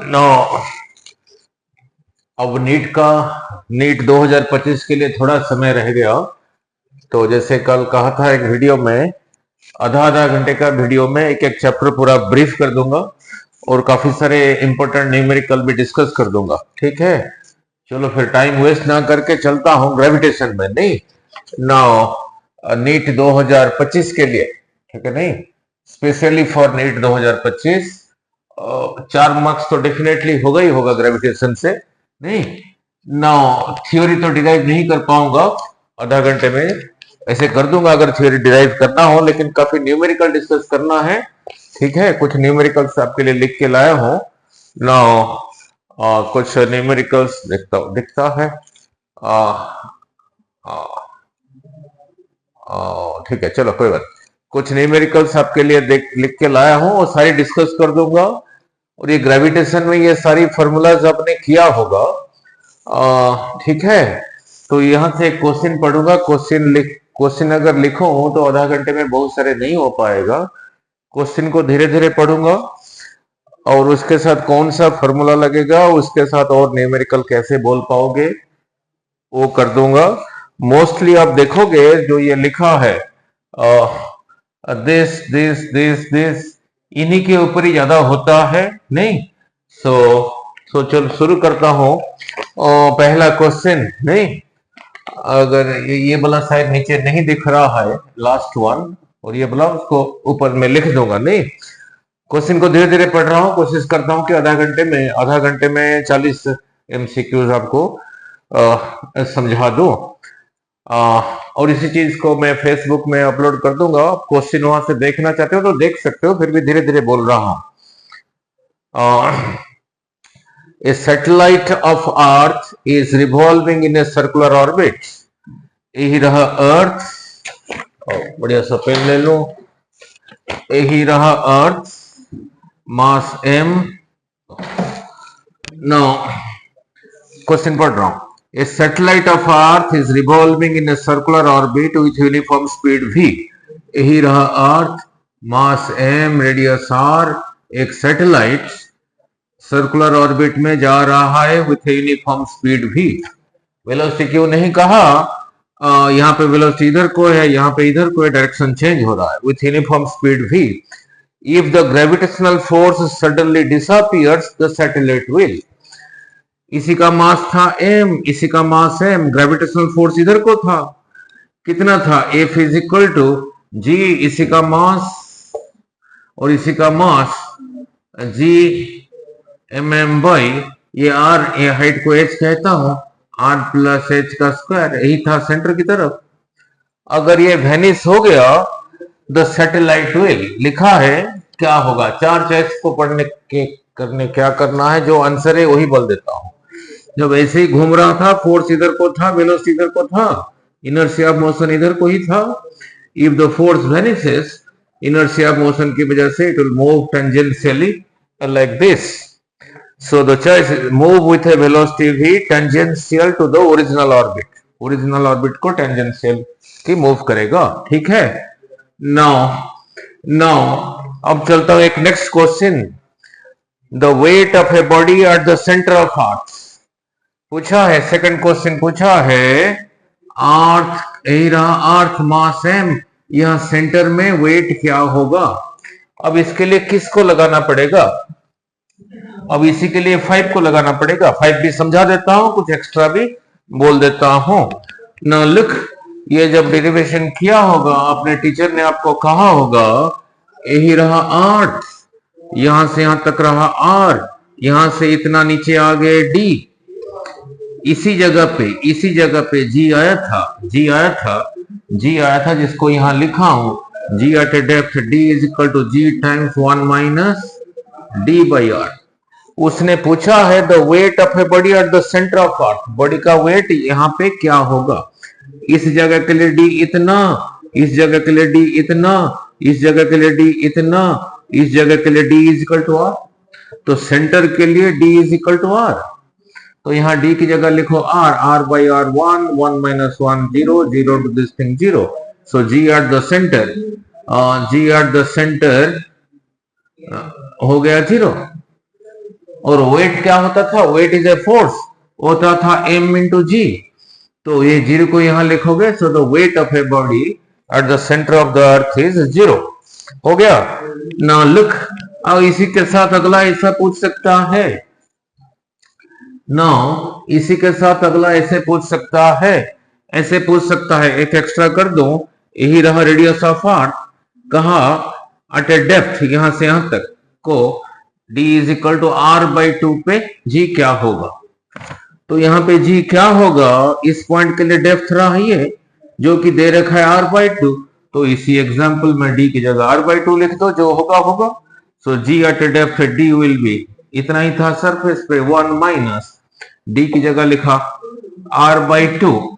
No, अब NEET 2025 के लिए थोड़ा समय रह गया। तो जैसे कल कहा था एक वीडियो में, आधा आधा घंटे का वीडियो में एक एक चैप्टर पूरा ब्रीफ कर दूंगा और काफी सारे इंपॉर्टेंट न्यूमेरिकल भी डिस्कस कर दूंगा। ठीक है, चलो फिर टाइम वेस्ट ना करके चलता हूँ ग्रेविटेशन में। नहीं, नाउ नीट 2025 के लिए, ठीक है, नहीं, स्पेशली फॉर नीट 2025 4 मार्क्स तो डेफिनेटली होगा ही होगा ग्रेविटेशन से। नहीं, नाउ थ्योरी तो डिराइव नहीं कर पाऊंगा आधा घंटे में, ऐसे कर दूंगा अगर थ्योरी डिराइव करना हो, लेकिन काफी न्यूमेरिकल डिस्कस करना है। ठीक है, कुछ न्यूमेरिकल्स आपके लिए लिख के लाया हूं। नाउ कुछ न्यूमेरिकल्स दिखता है। ठीक है, चलो कोई बात। कुछ न्यूमेरिकल्स आपके लिए लिख के लाया हूं और सारी डिस्कस कर दूंगा। और ये ग्रेविटेशन में ये सारी फॉर्मूलाज आपने किया होगा। ठीक है, तो यहां से क्वेश्चन पढ़ूंगा। क्वेश्चन अगर लिखो तो आधा घंटे में बहुत सारे नहीं हो पाएगा। क्वेश्चन को धीरे धीरे पढ़ूंगा और उसके साथ कौन सा फॉर्मूला लगेगा, उसके साथ और न्यूमेरिकल कैसे बोल पाओगे वो कर दूंगा। मोस्टली आप देखोगे जो ये लिखा है दिस दिस दिस दिस, इन्हीं के ऊपर ही ज्यादा होता है। नहीं, सो चल शुरू करता हूं। पहला क्वेश्चन, नहीं, अगर ये वाला शायद नीचे नहीं दिख रहा है, लास्ट वन, और ये वाला उसको ऊपर में लिख दूंगा। नहीं, क्वेश्चन को धीरे धीरे पढ़ रहा हूँ, कोशिश करता हूँ कि आधा घंटे में 40 एमसीक्यूज आपको समझा दूं। और इसी चीज को मैं फेसबुक में अपलोड कर दूंगा। क्वेश्चन वहां से देखना चाहते हो तो देख सकते हो, फिर भी धीरे धीरे बोल रहा हूं। A satellite of Earth is revolving in a circular orbit. यही रहा अर्थ, बढ़िया सा पेन ले लो। यही रहा अर्थ, मास m। नो, क्वेश्चन पढ़ रहा हूं। A satellite of Earth is revolving in a circular orbit with uniform speed v. यही रहा अर्थ, मास m, रेडियस r। एक सैटेलाइट सर्कुलर ऑर्बिट में जा रहा है with uniform speed v। Velocity क्यों नहीं कहा, यहाँ पे वेलोसिटी इधर को है, यहाँ पे इधर को है, डायरेक्शन चेंज हो रहा है with uniform speed v। If the gravitational force suddenly disappears, the satellite will। इसी का मास था m, इसी का मास m, ग्रेविटेशनल फोर्स इधर को था, कितना था, F is equal to G, इसी का मास और इसी का मास G mm बाई ये r, ये हाइट को h कहता हूं, r प्लस h का स्क्वायर, यही था सेंटर की तरफ। अगर ये वेनिस हो गया, द सैटेलाइट विल, लिखा है क्या होगा। चार चॉइस को पढ़ने के करने क्या करना है, जो आंसर है वही बोल देता हूं। जब ऐसे ही घूम रहा था, फोर्स इधर को था, वेलोसिटी इधर को था, इनर्शिया ऑफ मोशन इधर को ही था। If the force vanishes, inertia of motion की वजह से it will move tangentially like this. So the choice is move with a velocity v tangential to the original orbit. Original orbit को tangential की move करेगा। ठीक है, now अब चलता हूं एक next question. The weight of a body at the centre of earth पूछा है। सेकंड क्वेश्चन पूछा है, अर्थ, यही रहा अर्थ, मास m, यह सेंटर में वेट क्या होगा। अब इसके लिए किसको लगाना पड़ेगा, अब इसी के लिए 5 को लगाना पड़ेगा। 5 भी समझा देता हूं, कुछ एक्स्ट्रा भी बोल देता हूं ना। लिख, ये जब डेरिवेशन किया होगा, अपने टीचर ने आपको कहा होगा, यही रहा अर्थ, यहां से यहां तक रहा r, यहां से इतना नीचे आ गए d, इसी जगह पे g आया था, जिसको यहां लिखा हूं, g at a depth d is equal to g times 1 minus d by r। उसने पूछा है the weight of a body at the centre of earth, body का वेट यहाँ पे क्या होगा। इस जगह के लिए d इतना, इस जगह के लिए d इतना, इस जगह के लिए d इतना, इस जगह के लिए d is equal to r। तो सेंटर के लिए d is equal to r, तो यहाँ d की जगह लिखो r, r by r 1, 1 minus 1 0, 0 to this thing 0। So g at the center, हो गया 0। और वेट क्या होता था, वेट इज ए फोर्स, होता था m इंटू जी। तो ये 0 को यहां लिखोगे, so the weight of a body at the centre of the earth is 0। हो गया ना, लुक। अब इसी के साथ अगला ऐसा पूछ सकता है, नाउ इसी के साथ अगला ऐसे पूछ सकता है, ऐसे पूछ सकता है, एक एक्स्ट्रा कर दो, यही रहा रेडियस ऑफ आर्क, कहा एट ए डेप्थ यहां से यहां तक को d is equal to R by 2 पे g क्या होगा। तो यहाँ पे g क्या होगा, इस पॉइंट के लिए डेप्थ रहा ये जो कि दे रखा है r बाई 2, तो इसी एग्जाम्पल में d की जगह r बाई 2 लिख दो, जो होगा होगा। So g at a depth d will be, इतना ही था सरफेस पे, 1 माइनस d की जगह लिखा r बाई 2,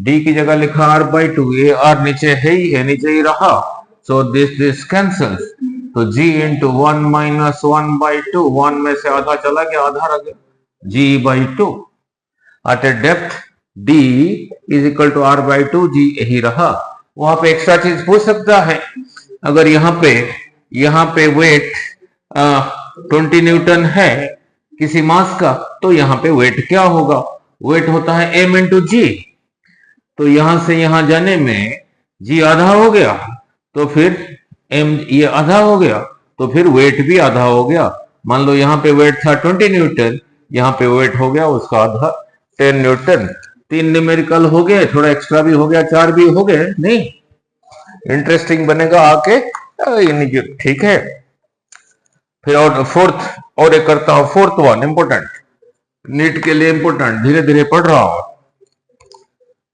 d की जगह लिखा r बाई 2, ये r नीचे है ही है, नीचे ही रहा, सो दिस कैंसल्स, तो g इंटू 1 माइनस 1 बाई 2, 1 में से आधा चला गया, आधा रह गया, g by 2 at a depth d is equal to r by 2, g यही रहा। वहां पे एक्स्ट्रा चीज पूछ सकता है, अगर यहाँ पे वेट 20 न्यूटन है किसी मास का, तो यहाँ पे वेट क्या होगा, वेट होता है m इंटू जी। तो यहां से यहां जाने में g आधा हो गया, तो फिर m ये आधा हो गया, तो फिर वेट भी आधा हो गया। मान लो यहाँ पे वेट था 20 न्यूटन, यहाँ पे वेट हो गया उसका आधा 10 न्यूटन। 3 न्यूमेरिकल हो गए, थोड़ा एक्स्ट्रा भी हो गया, 4 भी हो गए, नहीं इंटरेस्टिंग बनेगा आके, ठीक है। फिर और फोर्थ, और एक करता हूं, फोर्थ वन इंपोर्टेंट, नीट के लिए इंपोर्टेंट, धीरे धीरे पढ़ रहा हूं।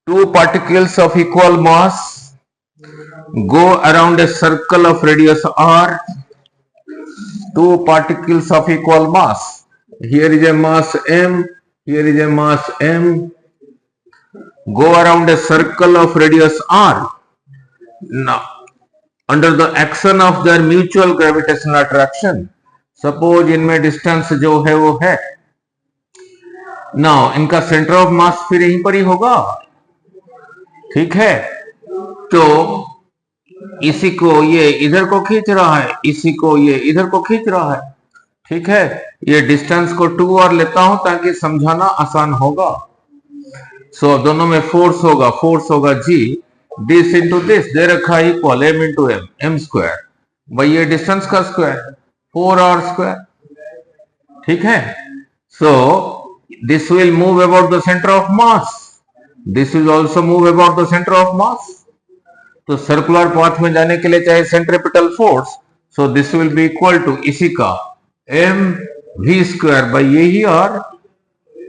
2 particles of equal mass go around a circle of radius r. 2 particles of equal mass, here is a mass m, here is a mass m, go around a circle of radius r. Now under the action of their mutual gravitational attraction, suppose इनमें distance जो है वो है, now इनका centre of मास फिर यहीं पर ही होगा, ठीक है। तो इसी को ये इधर को खींच रहा है, इसी को ये इधर को खींच रहा है, ठीक है। ये डिस्टेंस को 2r लेता हूं ताकि समझाना आसान होगा। सो दोनों में फोर्स होगा g, दिस इंटू दिस दे रखा है equal m into m square, भाई ये डिस्टेंस का स्क्वायर 4r स्क्वायर, ठीक है। So this will move about the centre of mass, this will also move about the centre of mass. तो circular path में जाने के लिए चाहिए centripetal force, so this will be equal to इसी का m v स्क्वायर बाई यही r,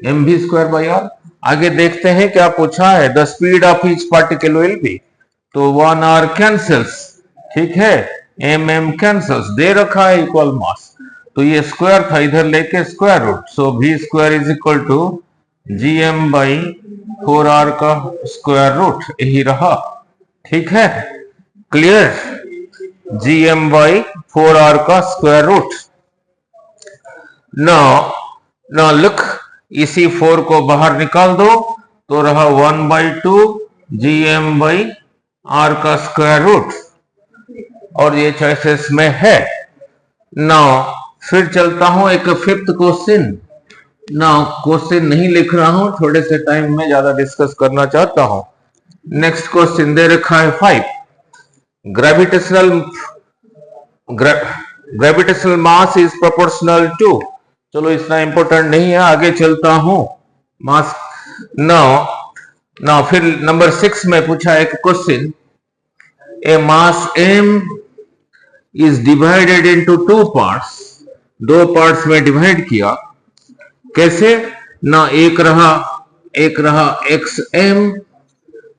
m v square by r। आगे देखते हैं क्या पूछा है, the speed of each particle will be, तो 1r कैंसल्स, ठीक है, m कैंसल्स, दे रखा है इक्वल मास, तो ये स्क्वायर था इधर लेके square root, so v square is equal to gm by 4r का स्क्वायर रूट, यही रहा, ठीक है, क्लियर, gm बाई 4r का स्क्वायर रूट। नाउ लुक, इसी 4 को बाहर निकाल दो तो रहा 1 बाई 2 gm बाई r का स्क्वायर रूट, और ये चॉइसेस में है। नाउ फिर चलता हूं एक फिफ्थ क्वेश्चन। नाउ क्वेश्चन नहीं लिख रहा हूं, थोड़े से टाइम में ज्यादा डिस्कस करना चाहता हूं। नेक्स्ट क्वेश्चन दे रखा है 5, gravitational mass is proportional to, चलो इतना इंपॉर्टेंट नहीं है, आगे चलता हूं। मास नाउ फिर नंबर 6 में पूछा एक question, A mass m is divided into 2 parts, 2 parts में डिवाइड किया, कैसे ना, एक रहा xm,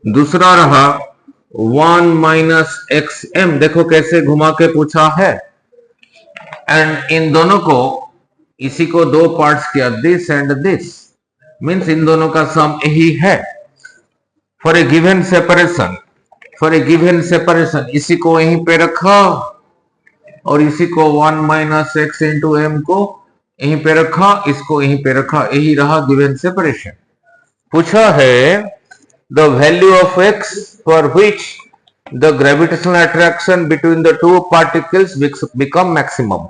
दूसरा रहा 1 माइनस xm, देखो कैसे घुमा के पूछा है, एंड इन दोनों को, इसी को 2 पार्ट्स किया, this and this, means in दोनों का सम यही है। फॉर ए गिवन सेपरेशन, इसी को यहीं पे रखा और इसी को 1 माइनस x इंटू m को यहीं पे रखा, इसको यहीं पे रखा, यही रहा गिवन सेपरेशन। पूछा है the value of x for which the gravitational attraction between the 2 particles become maximum,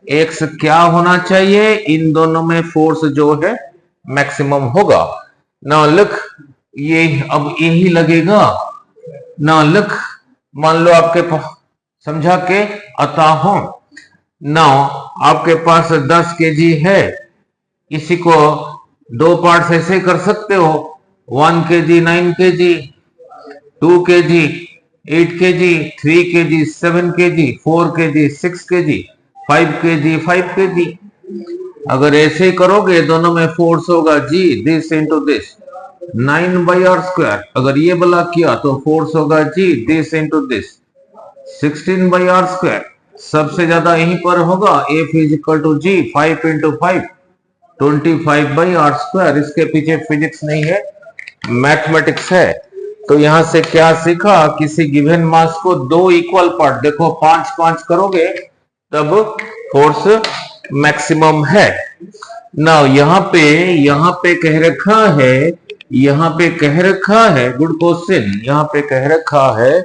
x क्या होना चाहिए, इन दोनों में फोर्स जो है मैक्सिमम होगा। ना लिख, ये अब यही लगेगा ना लिख, मान लो आपके पास समझा के आता हूं ना, आपके पास 10 केजी है, इसी को दो पार्ट ऐसे कर सकते हो, 1 KG 9 KG, 2 KG 8 KG, 3 KG 7 KG, 4 KG 6 KG, 5 KG 5 KG. अगर ऐसे करोगे दोनों में फोर्स होगा जी दिस इंटू दिस 9/r²। अगर ये वाला किया तो फोर्स होगा जी दिस इंटू दिस 16/r²। सबसे ज्यादा यहीं पर होगा F is equal to G 5 into 5 25/r²। इसके पीछे फिजिक्स नहीं है, मैथमेटिक्स है। तो यहां से क्या सीखा, किसी गिवन मास को दो इक्वल पार्ट, देखो 5-5 करोगे तब फोर्स मैक्सिमम है ना। यहाँ पे कह रखा है, यहाँ पे कह रखा है, गुड क्वेश्चन, यहाँ पे कह रखा है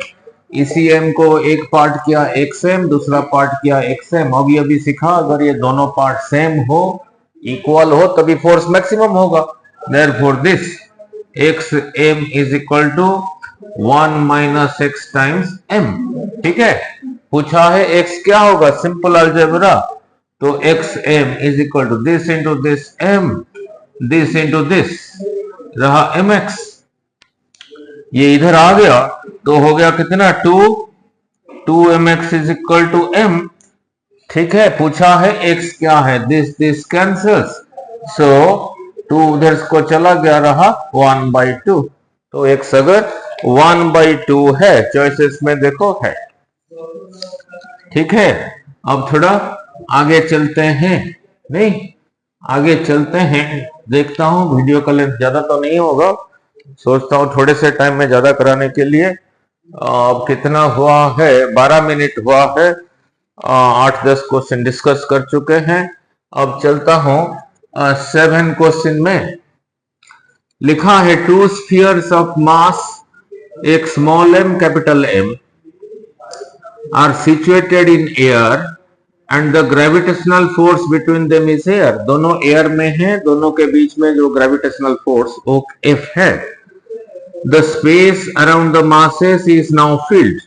इसी एम को एक पार्ट किया एक्स एम, दूसरा पार्ट किया एक्स एम। अभी सीखा अगर ये दोनों पार्ट सेम हो, इक्वल हो, तभी फोर्स मैक्सिमम होगा। Therefore this x m is equal to 1 minus x times m. ठीक है, पूछा है एक्स क्या होगा, सिंपल अलजेब्रा, तो x m is equal to this into this m, this into this रहा एम एक्स। ये इधर आ गया तो हो गया कितना 2 mx is equal to m। ठीक है, पूछा है x क्या है, दिस कैंसल्स, सो 2 उधर को चला गया, रहा 1/2। तो x अगर 1/2 है, चॉइसेस में देखो है। ठीक है, अब थोड़ा आगे चलते हैं, नहीं आगे चलते हैं, देखता हूं वीडियो का लेंथ ज्यादा तो नहीं होगा, सोचता हूँ थोड़े से टाइम में ज्यादा कराने के लिए। अब कितना हुआ है, 12 मिनट हुआ है, 8-10 क्वेश्चन डिस्कस कर चुके हैं। अब चलता हूं 7 क्वेश्चन में। लिखा है 2 स्फीयर्स ऑफ मास एक small m capital M are situated in air and the gravitational force between them is air. दोनों एयर में है, दोनों के बीच में जो ग्रेविटेशनल फोर्स वो F है। The space around the masses is now filled.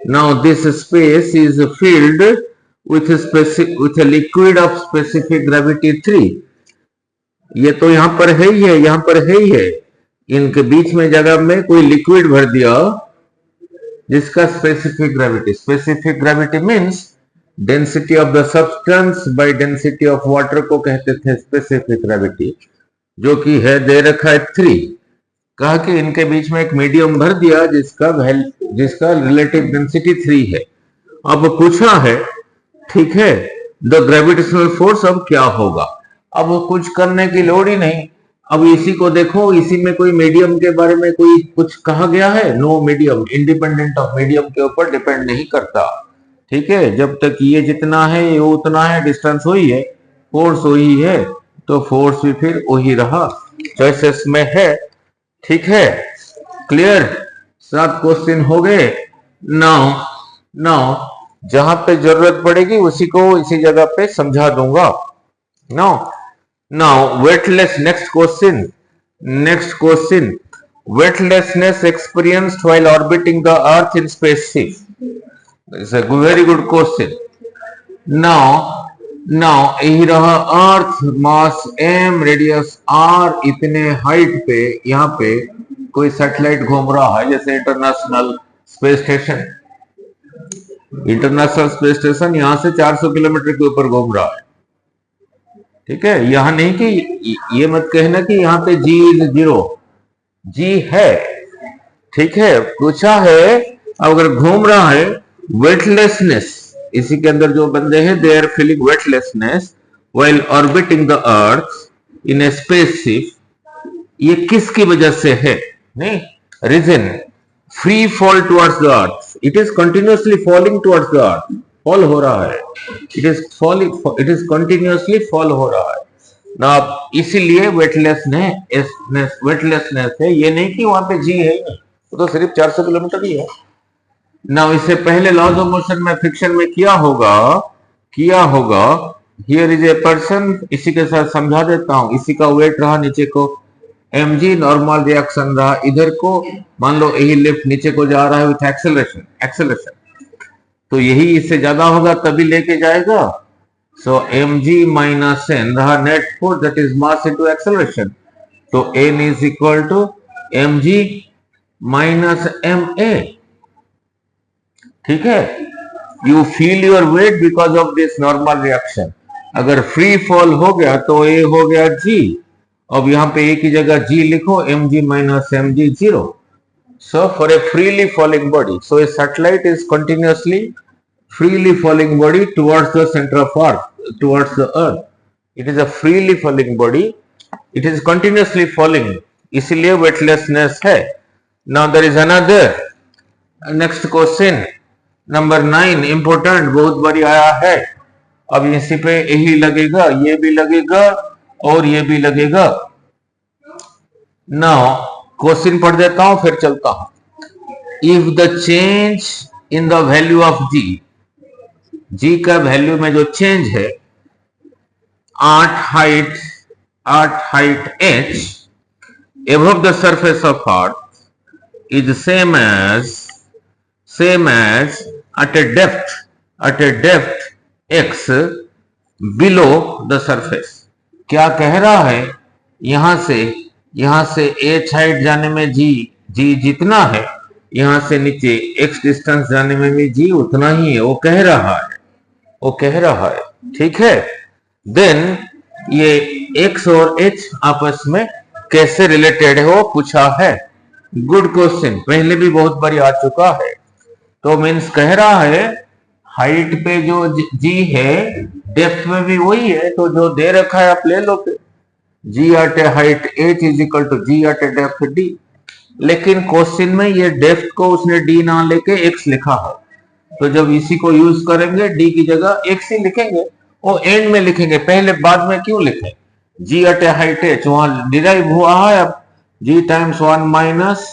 Now this space is filled with a liquid of specific gravity 3. ये तो यहां पर है ही है, यहां पर है ही है, इनके बीच में जगह में कोई लिक्विड भर दिया जिसका specific gravity means density of the substance by density of water को कहते थे स्पेसिफिक ग्रेविटी, जो कि है दे रखा है 3। कहा कि इनके बीच में एक मीडियम भर दिया जिसका रिलेटिव डेंसिटी 3 है। अब पूछा है, ठीक है, द ग्रेविटेशनल फोर्स अब क्या होगा। अब कुछ करने की लोड़ ही नहीं, अब इसी को देखो, इसी में कोई मीडियम के बारे में कोई कुछ कहा गया है, no medium, independent of medium के ऊपर डिपेंड नहीं करता। ठीक है, जब तक ये जितना है ये उतना है, डिस्टेंस वही है, फोर्स वही है, तो फोर्स भी फिर वही रहा, चॉइसेस में है। ठीक है, क्लियर, 7 क्वेश्चन हो गए। नाउ जहां पे जरूरत पड़ेगी उसी को इसी जगह पे समझा दूंगा। Now weightless, next question, weightlessness experienced while orbiting the earth in spaceship. It's a very good question. Now यही रहा अर्थ, मास m, रेडियस r, इतने हाइट पे यहाँ पे कोई सैटेलाइट घूम रहा है, जैसे इंटरनेशनल स्पेस स्टेशन यहाँ से 400 किलोमीटर के ऊपर घूम रहा है। ठीक है, यहां नहीं कि ये मत कहना कि यहाँ पे g इज 0, g है। ठीक है, पूछा है अगर घूम रहा है, वेटलेसनेस, इसी के अंदर जो बंदे हैं they are feeling weightlessness while orbiting the earth in a spaceship, ये किसकी वजह से है, नहीं reason, free fall towards the earth, it is continuously falling towards the earth, fall हो रहा है, इट इज कंटिन्यूअसली फॉल हो रहा है ना, इसीलिए वेटलेसनेस है, ये नहीं कि वहां पे जी है, वो तो सिर्फ 400 किलोमीटर ही है ना। इससे पहले लॉज ऑफ मोशन में फ्रिक्शन में किया होगा हियर इज ए पर्सन, इसी के साथ समझा देता हूं, इसी का वेट रहा नीचे को mg, नॉर्मल रिएक्शन रहा इधर को, मान लो यही लिफ्ट नीचे को जा रहा है विथ एक्सेलरेशन, तो यही इससे ज्यादा होगा तभी लेके जाएगा। सो mg माइनस n रहा net force, that is mass into acceleration, तो n is equal to mg minus ma। ठीक है, you feel your weight because of this normal reaction. अगर फ्री फॉल हो गया तो ए हो गया g, अब यहां पे ए की जगह g लिखो, mg minus mg 0। So for a freely falling body, so a satellite is continuously freely falling body towards the center of earth, towards the earth. It is a freely falling body, it is continuously falling, इसलिए weightlessness है। Now there is another next question number 9, important, बहुत बारी आया है। अब इसी पे यही लगेगा, ये भी लगेगा और ये भी लगेगा। Now क्वेश्चन पढ़ देता हूं फिर चलता हूं। If the change in the value of g का वैल्यू में जो चेंज है 8 height h above the surface of earth is same as at a depth x below the surface। क्या कह रहा है, यहां से h हाइट जाने में g जितना है, यहां से नीचे x डिस्टेंस जाने में भी g उतना ही है, वो कह रहा है। ठीक है, देन ये x और h आपस में कैसे रिलेटेड है वो पूछा है। गुड क्वेश्चन, पहले भी बहुत बारी आ चुका है। तो मीन्स कह रहा है हाइट पे जो g है डेप्थ में भी वही है, तो जो दे रखा है आप ले लो फिर, g at a height h is equal to g at a depth d। लेकिन क्वेश्चन में ये डेप्थ को उसने d ना लेके x लिखा है, तो जब इसी को यूज करेंगे d की जगह x ही लिखेंगे, वो एंड में लिखेंगे, पहले बाद में क्यों लिखें। g at a height h वहां डिराइव हुआ है, अब g times 1 minus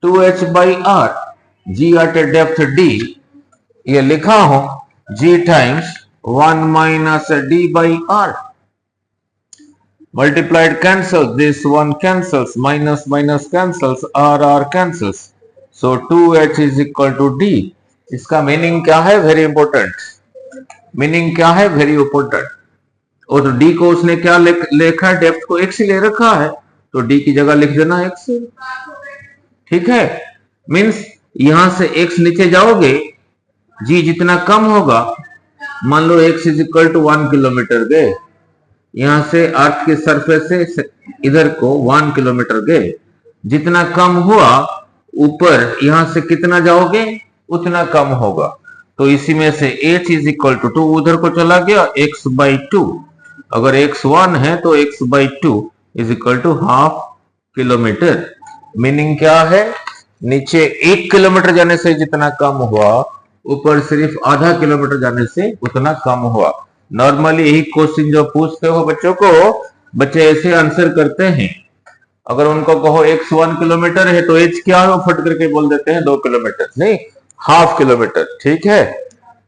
2h by r, g at a depth d ये लिखा हो g times 1 minus d by r, multiplied cancels, this one cancels, minus cancels, r cancels, so 2h is equal to d। इसका meaning क्या है, very important, meaning क्या है, very important. और d को उसने क्या लिखा, डेप्थ को x ही ले रखा है, तो d की जगह लिख देना x। ठीक है, मीन्स यहां से x नीचे जाओगे, g जितना कम होगा, मान लो x is equal to 1 kilometre गए, यहां से अर्थ के सरफेस से इधर को 1 किलोमीटर गए, जितना कम हुआ ऊपर यहां से कितना जाओगे उतना कम होगा, तो इसी में से h इज इक्वल टू 2 उधर को चला गया, x बाई 2, अगर x 1 है तो x by 2 is equal to half kilometre. Meaning क्या है, नीचे 1 किलोमीटर जाने से जितना कम हुआ, ऊपर सिर्फ आधा किलोमीटर जाने से उतना कम हुआ। नॉर्मली यही क्वेश्चन जो पूछते हो बच्चों को, बच्चे ऐसे आंसर करते हैं। अगर उनको कहो x 1 किलोमीटर है तो h क्या है, फट करके बोल देते हैं 2 किलोमीटर, नहीं हाफ किलोमीटर। ठीक है,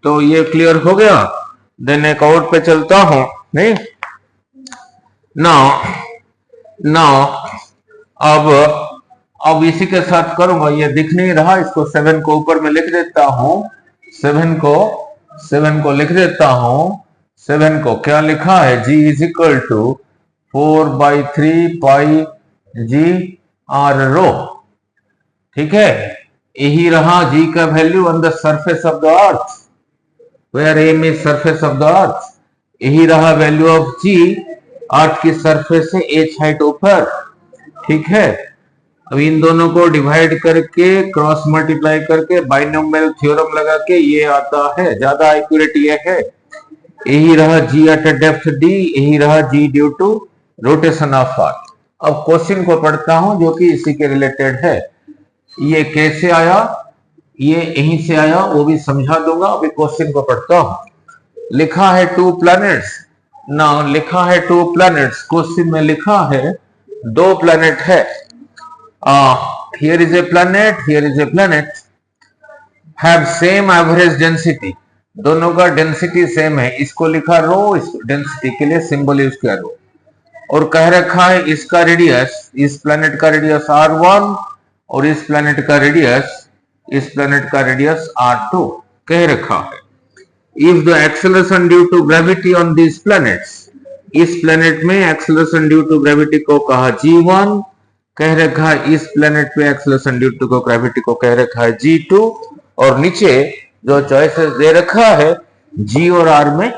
तो ये क्लियर हो गया। देन एक और पे चलता हूं, नहीं नाउ अब इसी के साथ करूंगा, ये दिख नहीं रहा, इसको 7 को ऊपर में लिख देता हूं, 7 को लिख देता हूं। 7 को क्या लिखा है, g is equal to 4/3 pi g r rho. ठीक है, यही रहा g का value on the surface of the earth, where m is surface of the earth. यही रहा वैल्यू ऑफ g अर्थ की सरफेस से h हाइट ऊपर। ठीक है, अब इन दोनों को डिवाइड करके क्रॉस मल्टीप्लाई करके बाइनोमियल थ्योरम लगा के ये आता है, ज्यादा एक्यूरेट ये है। यही रहा g एट डेप्थ d, यही रहा g due to rotation of earth. अब क्वेश्चन को पढ़ता हूं जो कि इसी के रिलेटेड है। ये कैसे आया, ये यहीं से आया, वो भी समझा दूंगा। अभी क्वेश्चन को पढ़ता हूं। लिखा है 2 प्लैनेट्स, नाउ लिखा है 2 प्लैनेट्स, क्वेश्चन में लिखा है 2 प्लैनेट है। Here is a planet, here is a planet, have same average density, दोनों का डेंसिटी सेम है, इसको लिखा रो, इस डेंसिटी के लिए सिंबल यूज किया रो, और कह रखा है इसका रेडियस, इस प्लेनेट का रेडियस r1 और इस प्लेनेट का रेडियस r2 कह रखा है। If the acceleration due to gravity on this planets, इस प्लेनेट में एक्सेलरेशन ड्यू टू ग्रेविटी को कहा g1, कह रखा है इस प्लेनेट पे एक्सेलरेशन ड्यू टू ग्रेविटी को कह रखा है g2, और नीचे जो चॉइसेस दे रखा है g और r में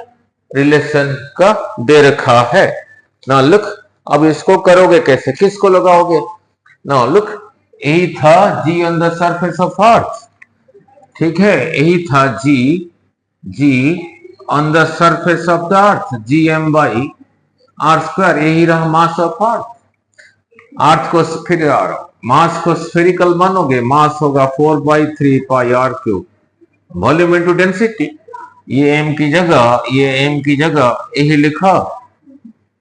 रिलेशन का दे रखा है। ना लुक, अब इसको करोगे कैसे, किसको लगाओगे? ना लुक, यही था g on the surface of earth, ठीक है, यही था g on the surface of the earth, gm by r square, यही रहा मास ऑफ अर्थ। अर्थ को फिर मास को स्फेरिकल मानोगे, मास होगा 4/3 पाई r cube, volume into density, ये m की जगह यही लिखा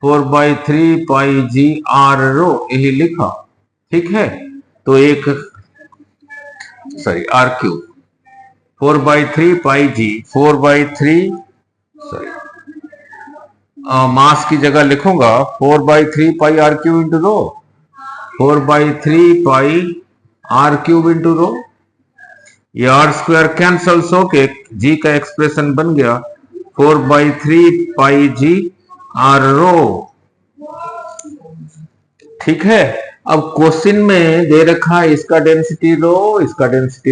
4/3 पाई g r रो, यही लिखा, ठीक है। तो एक r क्यूब 4/3 पाई g, 4/3 मास की जगह लिखूंगा 4/3 पाई r क्यूब इंटू रो, 4/3 पाई r क्यूब इंटू रो, ये r स्क्वायर कैंसल्स होके g का एक्सप्रेशन बन गया 4/3 पाई g r रो, ठीक है। अब क्वेश्चन में दे रखा है इसका डेंसिटी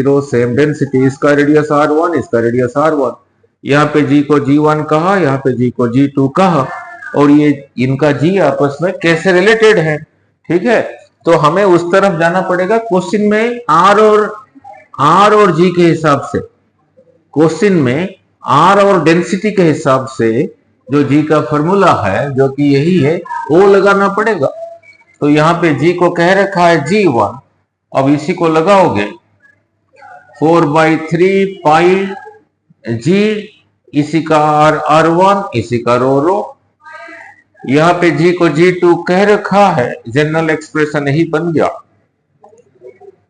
रो, सेम डेंसिटी, इसका रेडियस r1, इसका रेडियस r1, यहाँ पे g को g1 कहा, यहाँ पे g को g2 कहा, और ये इनका g आपस में कैसे रिलेटेड है, ठीक है। तो हमें उस तरफ जाना पड़ेगा क्वेश्चन में r और g के हिसाब से, क्वेश्चन में r और डेंसिटी के हिसाब से जो g का फॉर्मूला है, जो कि यही है, वो लगाना पड़ेगा। तो यहाँ पे g को कह रखा है g1, अब इसी को लगाओगे 4/3 पाई g, इसी का r1, इसी का रो, यहाँ पे g को g2 कह रखा है, जनरल एक्सप्रेशन यही बन गया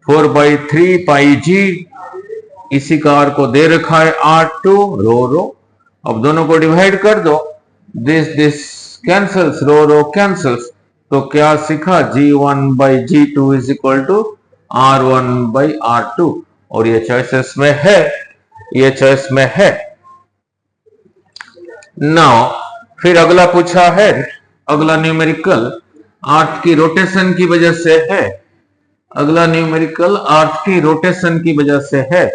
4/3 पाई g, इसी का r को दे रखा है r2 रो। अब दोनों को डिवाइड कर दो, दिस कैंसल्स, रो कैंसल्स, तो क्या सीखा, g1/g2 is equal to r1/r2, और ये चॉइसेस में है, नाउ फिर अगला पूछा है, अगला न्यूमेरिकल अर्थ की रोटेशन की वजह से है, अगला न्यूमेरिकल अर्थ की रोटेशन की वजह से है,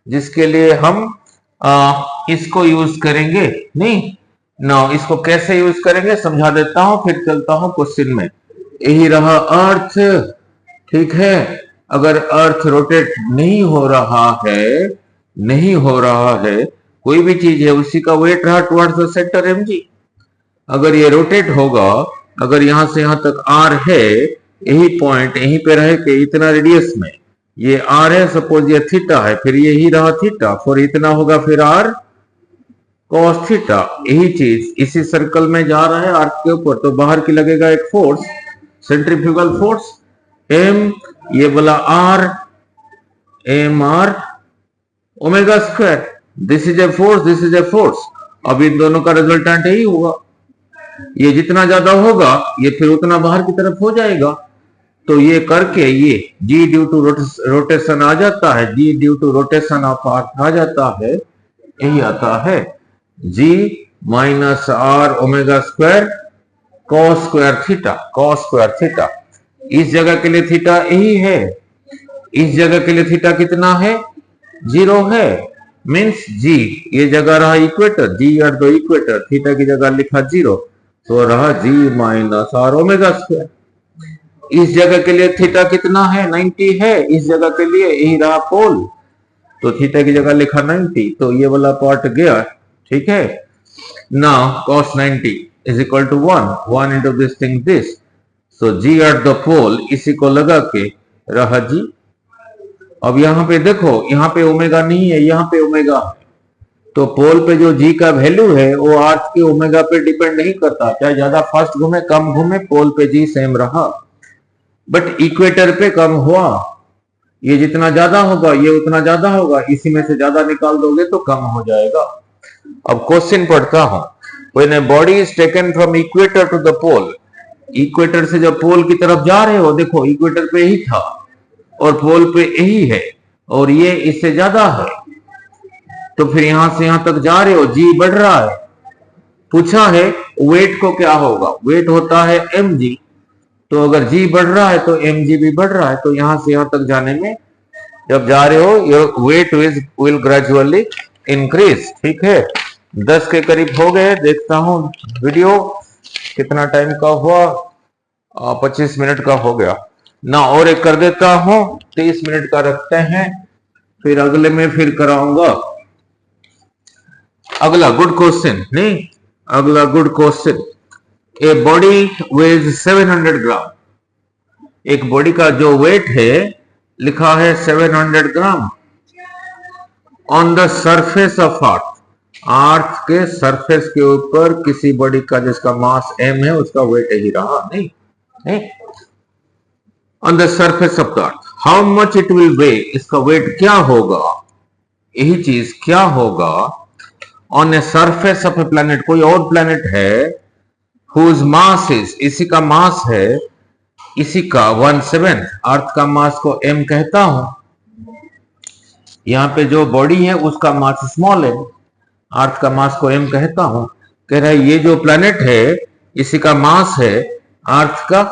जिसके लिए हम इसको यूज करेंगे, नहीं ना, इसको कैसे यूज करेंगे समझा देता हूं, फिर चलता हूं क्वेश्चन में। यही रहा अर्थ, ठीक है। अगर अर्थ रोटेट नहीं हो रहा है, कोई भी चीज है, उसी का वेट रहा टुवर्ड्स द सेंटर mg, अगर ये रोटेट होगा, अगर यहां से यहां तक r है, यही पॉइंट यहीं पे रहे कि इतना रेडियस में ये r है, सपोज ये थीटा है, फिर यही रहा थीटा, फिर इतना होगा, फिर r cos थीटा, यही चीज इसी सर्कल में जा रहा है अर्थ के ऊपर, तो बाहर की लगेगा एक फोर्स, सेंट्रीफ्यूगल फोर्स m, ये बोला r, mr omega square, this is a force, अब इन दोनों का रिजल्टेंट यही होगा, ये जितना ज्यादा होगा ये फिर उतना बाहर की तरफ हो जाएगा, तो ये करके ये g ड्यू टू रोटेशन आ जाता है, g due to rotation of earth आ जाता है, यही आता है g minus r omega square cos square theta, इस जगह के लिए थीटा यही है, इस जगह के लिए थीटा कितना है, 0 है, मीन्स g, ये जगह रहा equator, g at the equator, theta की जगह लिखा 0, तो रहा g minus r omega square. इस जगह के लिए थीटा कितना है, 90 है, इस जगह के लिए यही रहा पोल, तो थीटा की जगह लिखा 90, तो ये वाला पार्ट गया, ठीक है। Now cos 90 is equal to 1 into this thing this, so g at the pole, इसी को लगा के रहा g। अब यहाँ पे देखो, यहाँ पे ओमेगा नहीं है, यहाँ पे ओमेगा है, तो पोल पे जो g का वैल्यू है वो अर्थ के ओमेगा पे डिपेंड नहीं करता, चाहे ज्यादा फास्ट घूमे कम घूमे, पोल पे g सेम रहा, बट इक्वेटर पे कम हुआ, ये जितना ज्यादा होगा ये उतना ज्यादा होगा, इसी में से ज्यादा निकाल दोगे तो कम हो जाएगा, अब क्वेश्चन पढ़ता हूं। When a body is taken from equator to the pole, equator से जब पोल की तरफ जा रहे हो, देखो इक्वेटर पे ही था और पोल पे यही है और ये इससे ज्यादा है, तो फिर यहां से यहां तक जा रहे हो, जी बढ़ रहा है। पूछा है वेट को क्या होगा, वेट होता है mg, तो अगर जी बढ़ रहा है तो mg भी बढ़ रहा है, तो यहां से यहां तक जाने में जब जा रहे हो your weight will gradually increase. ठीक है, 10 के करीब हो गए। देखता हूं वीडियो कितना टाइम का हुआ, 25 मिनट का हो गया ना, और एक कर देता हूं, 30 मिनट का रखते हैं, फिर अगले में फिर कराऊंगा। अगला गुड क्वेश्चन, नहीं अगला good question. A body weighs 700 gram, एक बॉडी का जो वेट है लिखा है 700 gram on the surface of earth, earth के सरफेस के ऊपर किसी बॉडी का जिसका मास m है उसका वेट यही रहा, नहीं on the surface of the earth, how much it will weigh, इसका वेट क्या होगा, यही चीज क्या होगा on a surface of a planet, कोई और प्लैनेट है, हुज मास इज, इसी का मास है, इसी का 1/7, अर्थ का मास को m कहता हूं, यहां पे जो बॉडी है उसका मास स्मॉल है, अर्थ का मास को m कहता हूं। कह रहा है ये जो प्लैनेट है इसी का मास है अर्थ का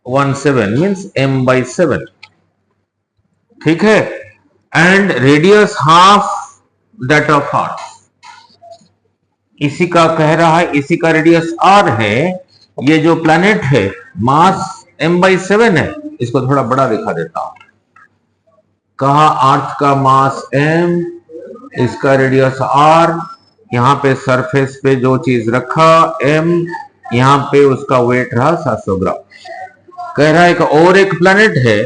1/7 मींस m/7, ठीक है, and radius half that of earth, इसी का कह रहा है, इसी का रेडियस r है, ये जो प्लैनेट है मास m/7 है, इसको थोड़ा बड़ा दिखा देता हूं, कहा अर्थ का मास m, इसका रेडियस r, यहां पे सरफेस पे जो चीज रखा m, यहां पे उसका वेट रहा 700 ग्राम। कह रहा है कि और एक प्लैनेट है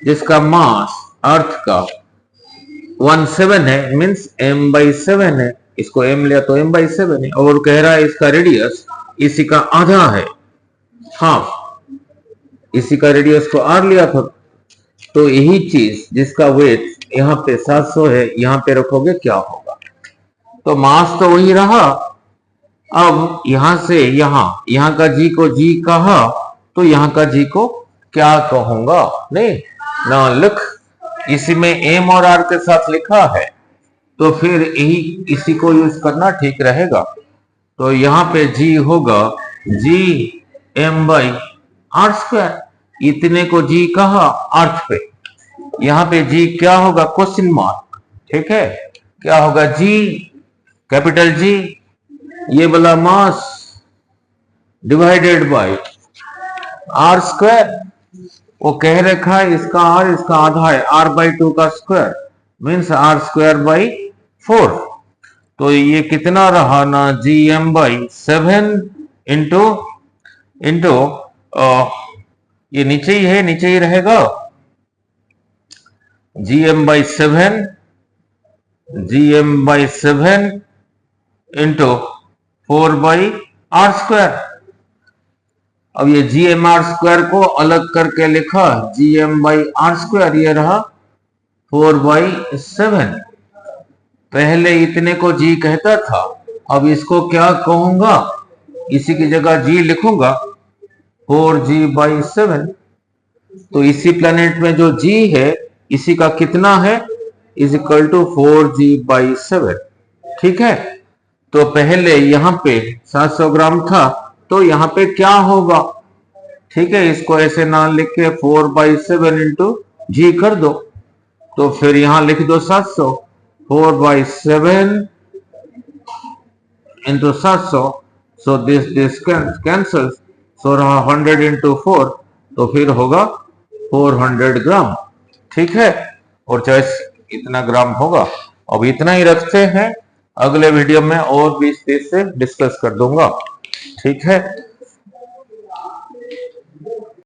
जिसका मास अर्थ का 1/7 है मींस m/7 है, इसको m लिया तो m/7 है, और कह रहा है इसका रेडियस इसी का आधा है, हाफ, इसी का रेडियस को r लिया था, तो यही चीज जिसका वेट यहाँ पे 700 है यहाँ पे रखोगे क्या होगा, तो मास तो वही रहा। अब यहां से यहाँ का जी को जी कहा, तो यहाँ का जी को क्या कहूंगा, नहीं ना लिख, इसी में m और r के साथ लिखा है तो फिर यही इसी को यूज करना ठीक रहेगा। तो यहाँ पे g होगा g m/r², इतने को g कहा अर्थ पे, यहाँ पे g क्या होगा क्वेश्चन मार्क, ठीक है, क्या होगा g कैपिटल G, ये वाला मास डिवाइडेड बाय r², वो कह रखा है इसका r, इसका आधा है, r/2 का स्क्वायर मीन्स r²/4, तो ये कितना रहा ना gm/7 इंटू ये नीचे ही है, नीचे ही रहेगा, gm/7 इंटू 4/r²। अब ये gm/r² को अलग करके लिखा gm/r², ये रहा 4/7, पहले इतने को g कहता था, अब इसको क्या कहूंगा, इसी की जगह g लिखूंगा 4g/7, तो इसी प्लेनेट में जो g है इसी का कितना है इज इक्वल टू 4g/7, ठीक है। तो पहले यहाँ पे 700 ग्राम था तो यहाँ पे क्या होगा, ठीक है, इसको ऐसे ना लिख के 4/7 इंटू जी कर दो, तो फिर यहां लिख दो 700, 4/7 इंटू 700, सो दिस कैंसल्स, सो रहा 100 इंटू 4, तो फिर होगा 400 ग्राम, ठीक है, और चाहे इतना ग्राम होगा। अब इतना ही रखते हैं, अगले वीडियो में और भी इस चीज से डिस्कस कर दूंगा, ठीक है।